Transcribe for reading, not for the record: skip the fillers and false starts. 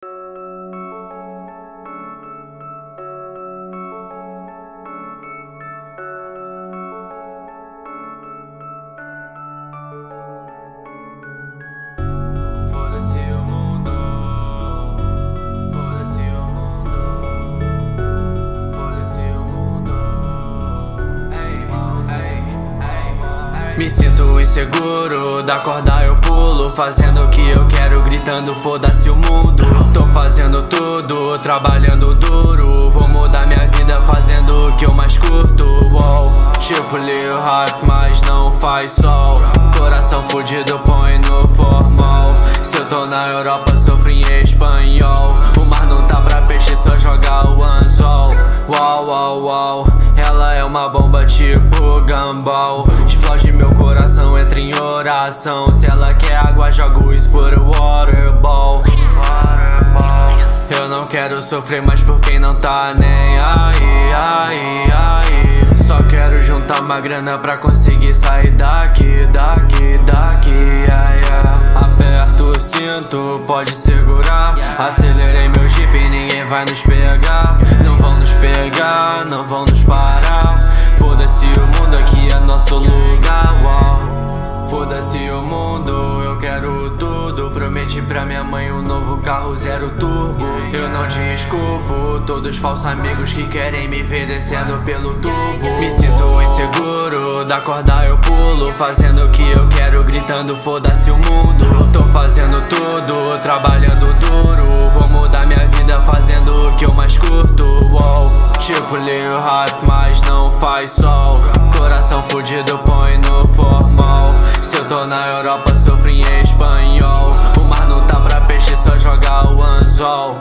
Me sinto inseguro, da corda eu pulo, fazendo o que eu quero, gritando foda-se o mundo. Tô fazendo tudo, trabalhando duro, vou mudar minha vida fazendo o que eu mais curto. Wow. Tipo Lil Hype, mas não faz sol. Coração fudido, põe no formal. Se eu tô na Europa, sofro em espanhol. O mar não tá pra peixe, só jogar o anzol. Uau, uau, uau, ela é uma bomba tipo Gumball. Explode meu coração, entra em oração. Se ela quer água, jogo isso por waterball. Eu não quero sofrer mais por quem não tá nem aí. Só quero juntar uma grana pra conseguir sair daqui. Aperto o cinto, pode segurar. Acelerei meu jeep e ninguém vai nos pegar. Não vão nos pegar, não vão nos parar. Foda-se o mundo, aqui é nosso lugar. Wow. Foda-se o mundo, eu quero tudo. Prometi pra minha mãe um novo carro zero turbo. Eu não desculpo todos os falsos amigos que querem me ver descendo pelo tubo. Me sinto inseguro, da corda eu pulo, fazendo o que eu quero, gritando foda-se o mundo. Tô fazendo tudo, trabalhando duro, vou mudar minha vida fazendo o que eu mais curto. Wow. Tipo Lil Hype, mas não faz sol. Coração fudido, põe no formal. Se eu tô na Europa, sofro em espanhol. O mar não tá pra peixe, só jogar o anzol.